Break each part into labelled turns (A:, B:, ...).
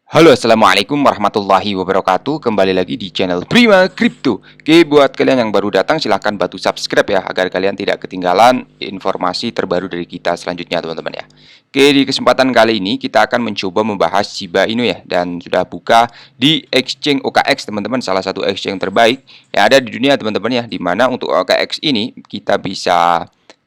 A: Halo, assalamualaikum warahmatullahi wabarakatuh. Kembali lagi di channel Prima Crypto. Oke, buat kalian yang baru datang, silahkan bantu subscribe ya, agar kalian tidak ketinggalan informasi terbaru dari kita selanjutnya, teman-teman ya. Oke, di kesempatan kali ini kita akan mencoba membahas Shiba Inu ya, dan sudah buka di exchange OKX, teman-teman, salah satu exchange terbaik yang ada di dunia, teman-teman ya. Dimana untuk OKX ini kita bisa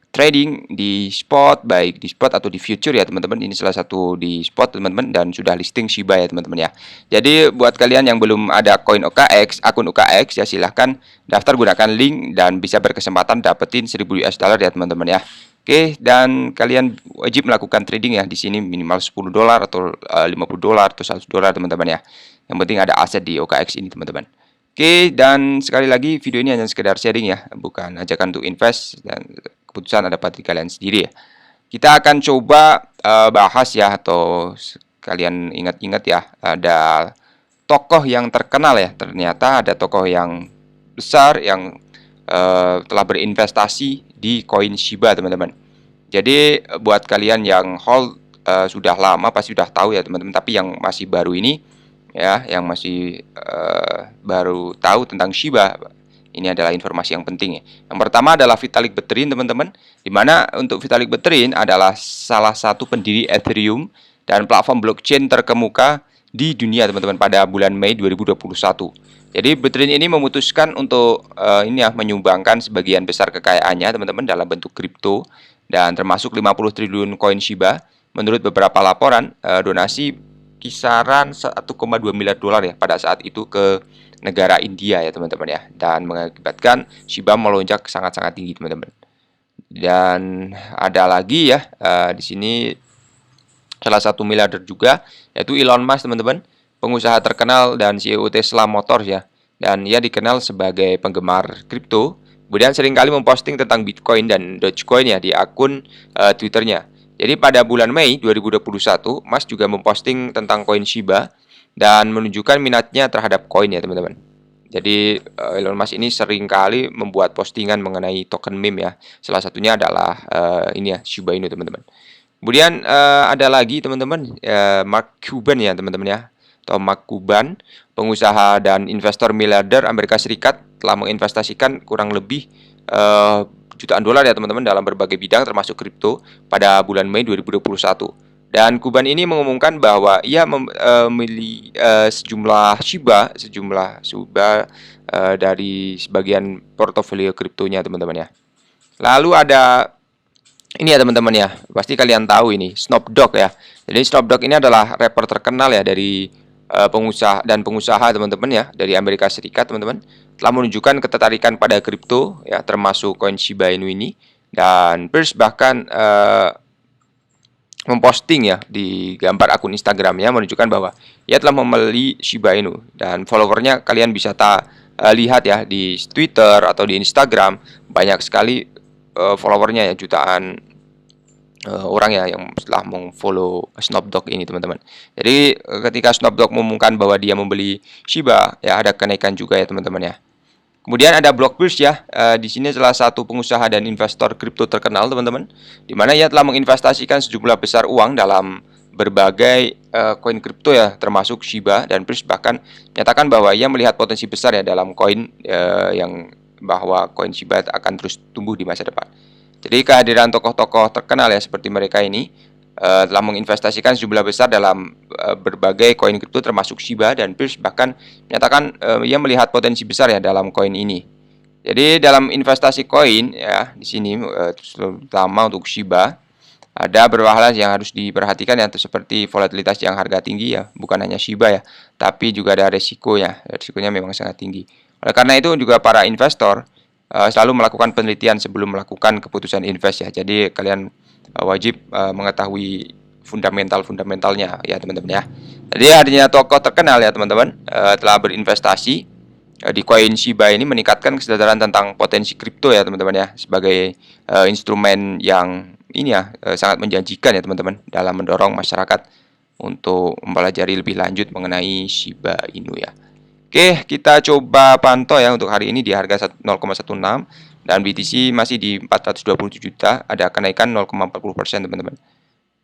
A: trading di spot, baik di spot atau di future ya teman-teman. Ini salah satu di spot teman-teman, dan sudah listing Shiba ya teman-teman ya. Jadi buat kalian yang belum ada koin OKX, akun OKX ya, silahkan daftar gunakan link dan bisa berkesempatan dapetin 1000 US dollar ya teman-teman ya. Oke, dan kalian wajib melakukan trading ya di sini, minimal 10 dolar atau 50 dolar atau 100 dolar teman-teman ya. Yang penting ada aset di OKX ini teman-teman. Oke, dan sekali lagi video ini hanya sekedar sharing ya, bukan ajakan untuk invest, dan keputusan ada pada kalian sendiri ya. Kita akan coba bahas ya, atau kalian ingat-ingat ya, ada tokoh yang terkenal ya. Ternyata ada tokoh yang besar yang telah berinvestasi di koin Shiba teman-teman. Jadi buat kalian yang hold sudah lama pasti sudah tahu ya teman-teman, tapi yang masih baru ini ya, yang masih baru tahu tentang Shiba, ini adalah informasi yang penting ya. Yang pertama adalah Vitalik Buterin teman-teman, dimana untuk Vitalik Buterin adalah salah satu pendiri Ethereum dan platform blockchain terkemuka di dunia teman-teman pada bulan Mei 2021. Jadi Buterin ini memutuskan untuk ini ya, menyumbangkan sebagian besar kekayaannya teman-teman dalam bentuk kripto, dan termasuk 50 triliun koin Shiba. Menurut beberapa laporan, donasi kisaran 1,2 miliar dolar ya pada saat itu ke negara India ya teman-teman ya, dan mengakibatkan Shiba melonjak sangat-sangat tinggi teman-teman. Dan ada lagi ya di sini salah satu miliarder juga, yaitu Elon Musk teman-teman, pengusaha terkenal dan CEO Tesla Motors ya, dan ia dikenal sebagai penggemar kripto. Kemudian seringkali memposting tentang Bitcoin dan Dogecoin ya di akun Twitternya. Jadi pada bulan Mei 2021, Mas juga memposting tentang koin Shiba dan menunjukkan minatnya terhadap koin ya teman-teman. Jadi Elon Musk ini seringkali membuat postingan mengenai token meme ya. Salah satunya adalah ini ya, Shiba Inu teman-teman. Kemudian ada lagi teman-teman, Mark Cuban ya teman-teman ya, atau Mark Cuban, pengusaha dan investor miliarder Amerika Serikat, telah menginvestasikan kurang lebih jutaan dolar ya teman-teman dalam berbagai bidang termasuk kripto pada bulan Mei 2021. Dan Kuban ini mengumumkan bahwa ia memilih sejumlah Shiba dari sebagian portofolio kriptonya teman-teman ya. Lalu ada ini ya teman-teman ya, pasti kalian tahu ini Snoop Dogg ya. Jadi Snoop Dogg ini adalah rapper terkenal ya dari pengusaha teman-teman ya, dari Amerika Serikat teman-teman, telah menunjukkan ketertarikan pada kripto ya, termasuk koin Shiba Inu ini. Dan Pierce bahkan memposting ya di gambar akun Instagramnya menunjukkan bahwa ia telah membeli Shiba Inu, dan followernya kalian bisa lihat ya di Twitter atau di Instagram, banyak sekali followernya ya, jutaan orang ya yang setelah mengfollow Snoop Dogg ini teman-teman. Jadi ketika Snoop Dogg mengumumkan bahwa dia membeli Shiba ya, ada kenaikan juga ya teman-teman ya. Kemudian ada Blockbirds ya, di sini salah satu pengusaha dan investor kripto terkenal teman-teman, di mana ia telah menginvestasikan sejumlah besar uang dalam berbagai koin kripto ya, termasuk Shiba, dan Pierce bahkan menyatakan bahwa ia melihat potensi besar ya dalam koin yang bahwa koin Shiba akan terus tumbuh di masa depan. Jadi kehadiran tokoh-tokoh terkenal ya seperti mereka ini telah menginvestasikan sejumlah besar dalam berbagai koin kripto termasuk Shiba, dan Pierce bahkan menyatakan ia melihat potensi besar ya dalam koin ini. Jadi dalam investasi koin ya di sini terutama untuk Shiba ada beberapa hal yang harus diperhatikan ya, seperti volatilitas yang harga tinggi ya, bukan hanya Shiba ya, tapi juga ada resiko ya. Resikonya memang sangat tinggi. Oleh karena itu juga para investor selalu melakukan penelitian sebelum melakukan keputusan invest ya. Jadi kalian wajib mengetahui fundamentalnya ya teman-teman ya. Jadi adanya tokoh terkenal ya teman-teman telah berinvestasi di koin Shiba ini, meningkatkan kesadaran tentang potensi kripto ya teman-teman ya, sebagai instrumen yang ini ya sangat menjanjikan ya teman-teman dalam mendorong masyarakat untuk mempelajari lebih lanjut mengenai Shiba Inu ya. Oke, kita coba pantau ya untuk hari ini di harga 0,16, dan BTC masih di 427 juta, ada kenaikan 0,40% teman-teman.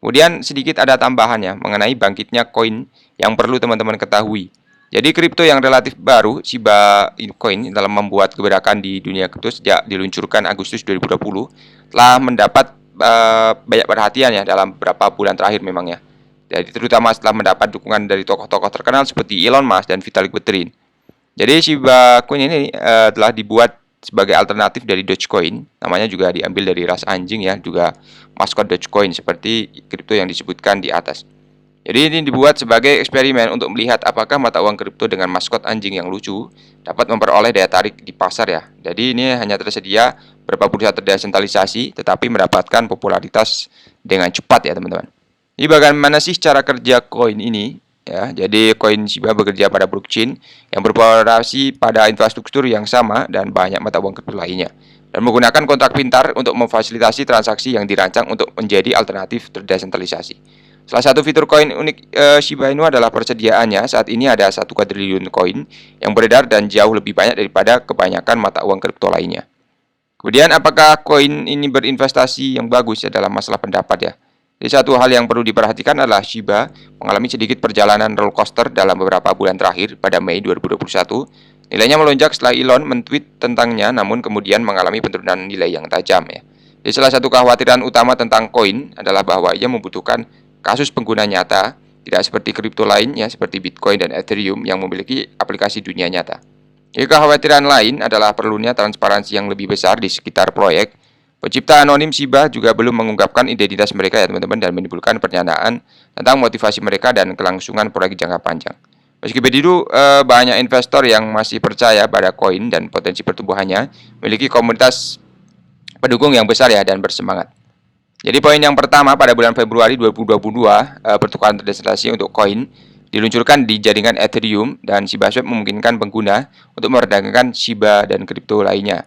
A: Kemudian sedikit ada tambahannya mengenai bangkitnya koin yang perlu teman-teman ketahui. Jadi kripto yang relatif baru, Shiba Inu Coin, dalam membuat gebrakan di dunia kripto sejak diluncurkan Agustus 2020 telah mendapat banyak perhatian ya dalam beberapa bulan terakhir memang ya. Jadi terutama setelah mendapat dukungan dari tokoh-tokoh terkenal seperti Elon Musk dan Vitalik Buterin. Jadi Shiba Coin ini telah dibuat sebagai alternatif dari Dogecoin, namanya juga diambil dari ras anjing ya, juga maskot Dogecoin seperti kripto yang disebutkan di atas. Jadi ini dibuat sebagai eksperimen untuk melihat apakah mata uang kripto dengan maskot anjing yang lucu dapat memperoleh daya tarik di pasar ya. Jadi ini hanya tersedia beberapa perusahaan terdesentralisasi tetapi mendapatkan popularitas dengan cepat ya teman-teman. Jadi bagaimana sih cara kerja koin ini? Ya, jadi koin Shiba bekerja pada blockchain yang beroperasi pada infrastruktur yang sama dan banyak mata uang kripto lainnya dan menggunakan kontrak pintar untuk memfasilitasi transaksi yang dirancang untuk menjadi alternatif terdesentralisasi. Salah satu fitur koin unik Shiba Inu adalah persediaannya. Saat ini ada 1 kuadriliun koin yang beredar dan jauh lebih banyak daripada kebanyakan mata uang kripto lainnya. Kemudian apakah koin ini berinvestasi yang bagus ya dalam masalah pendapat ya. Jadi satu hal yang perlu diperhatikan adalah Shiba mengalami sedikit perjalanan roller coaster dalam beberapa bulan terakhir. Pada Mei 2021, nilainya melonjak setelah Elon men-tweet tentangnya, namun kemudian mengalami penurunan nilai yang tajam ya. Jadi salah satu kekhawatiran utama tentang koin adalah bahwa ia membutuhkan kasus pengguna nyata, tidak seperti kripto lainnya seperti Bitcoin dan Ethereum yang memiliki aplikasi dunia nyata. Jadi kekhawatiran lain adalah perlunya transparansi yang lebih besar di sekitar proyek. Pencipta anonim Shiba juga belum mengungkapkan identitas mereka ya teman-teman dan menimbulkan pernyataan tentang motivasi mereka dan kelangsungan proyek jangka panjang. Meski begitu, banyak investor yang masih percaya pada koin dan potensi pertumbuhannya memiliki komunitas pendukung yang besar ya dan bersemangat. Jadi poin yang pertama, pada bulan Februari 2022, pertukaran terdesentralisasi untuk koin diluncurkan di jaringan Ethereum dan ShibaSwap memungkinkan pengguna untuk memperdagangkan Shiba dan kripto lainnya.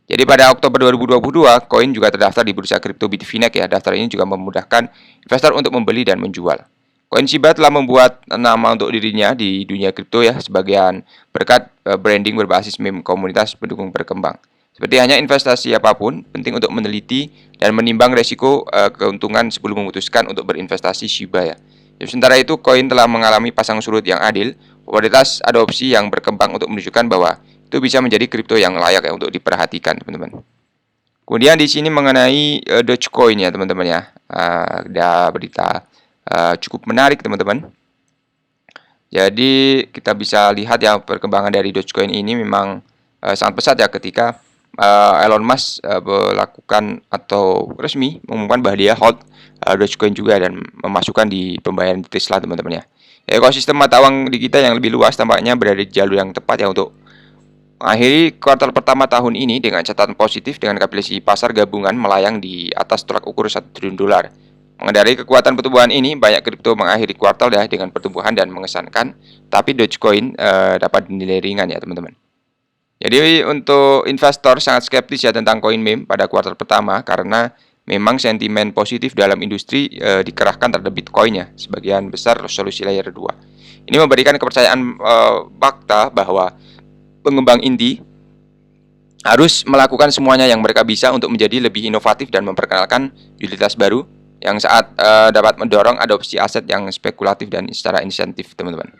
A: Jadi pada Oktober 2022, koin juga terdaftar di bursa kripto Bitfinex ya. Daftar ini juga memudahkan investor untuk membeli dan menjual. Koin Shiba telah membuat nama untuk dirinya di dunia kripto ya, sebagian berkat branding berbasis meme komunitas pendukung berkembang. Seperti hanya investasi apapun, penting untuk meneliti dan menimbang resiko keuntungan sebelum memutuskan untuk berinvestasi Shiba ya. Jadi, sementara itu, koin telah mengalami pasang surut yang adil, popularitas adopsi yang berkembang untuk menunjukkan bahwa itu bisa menjadi kripto yang layak ya untuk diperhatikan, teman-teman. Kemudian di sini mengenai Dogecoin ya, teman-teman ya. Ada berita cukup menarik, teman-teman. Jadi kita bisa lihat ya perkembangan dari Dogecoin ini memang sangat pesat ya ketika Elon Musk melakukan atau resmi mengumumkan bahwa dia hold Dogecoin juga dan memasukkan di pembayaran di Tesla, teman-teman ya. Ekosistem mata uang digital yang lebih luas tampaknya berada di jalur yang tepat ya untuk mengakhiri kuartal pertama tahun ini dengan catatan positif dengan kapitalisasi pasar gabungan melayang di atas tolak ukur 1 triliun dolar. Mengendarai kekuatan pertumbuhan ini, banyak kripto mengakhiri kuartal ya dengan pertumbuhan dan mengesankan, tapi Dogecoin dapat dinilai ringan ya, teman-teman. Jadi untuk investor sangat skeptis ya tentang koin meme pada kuartal pertama karena memang sentimen positif dalam industri dikerahkan terhadap Bitcoin ya, sebagian besar solusi layer 2. Ini memberikan kepercayaan fakta bahwa pengembang indie harus melakukan semuanya yang mereka bisa untuk menjadi lebih inovatif dan memperkenalkan utilitas baru yang saat dapat mendorong adopsi aset yang spekulatif dan secara insentif, teman-teman.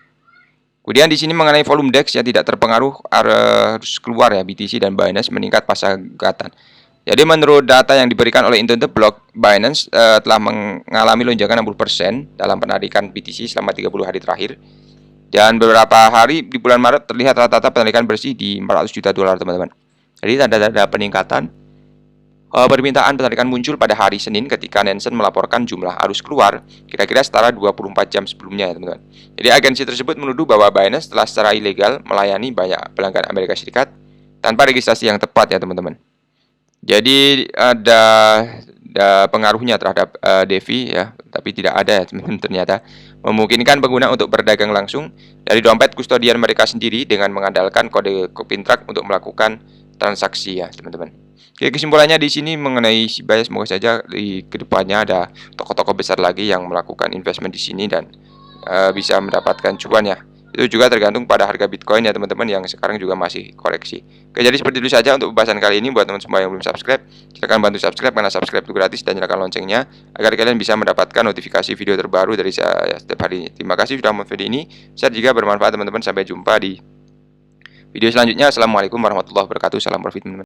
A: Kemudian di sini mengenai volume DEX yang tidak terpengaruh harus keluar ya, BTC dan Binance meningkat pasca gugatan. Jadi menurut data yang diberikan oleh Internet Block, Binance telah mengalami lonjakan 60% dalam penarikan BTC selama 30 hari terakhir. Dan beberapa hari di bulan Maret terlihat rata-rata penarikan bersih di 400 juta dolar, teman-teman. Jadi tanda-tanda peningkatan permintaan penarikan muncul pada hari Senin ketika Nansen melaporkan jumlah arus keluar kira-kira setara 24 jam sebelumnya ya, teman-teman. Jadi agensi tersebut menuduh bahwa Binance telah secara ilegal melayani banyak pelanggan Amerika Serikat tanpa registrasi yang tepat ya, teman-teman. Jadi ada pengaruhnya terhadap DeFi ya, tapi tidak ada ya, teman-teman. Ternyata memungkinkan pengguna untuk berdagang langsung dari dompet kustodian mereka sendiri dengan mengandalkan kode Cointrak untuk melakukan transaksi ya, teman-teman. Oke, kesimpulannya di sini mengenai Shiba, semoga saja di kedepannya ada tokoh-tokoh besar lagi yang melakukan investment di sini dan bisa mendapatkan cuan ya. Itu juga tergantung pada harga Bitcoin ya teman-teman, yang sekarang juga masih koreksi. Oke, jadi seperti itu saja untuk pembahasan kali ini. Buat teman semua yang belum subscribe, silahkan bantu subscribe karena subscribe itu gratis, dan nyalakan loncengnya agar kalian bisa mendapatkan notifikasi video terbaru dari saya setiap harinya. Terima kasih sudah menonton video ini. Sehat jika bermanfaat teman-teman. Sampai jumpa di video selanjutnya. Assalamualaikum warahmatullahi wabarakatuh. Salam profit teman-teman.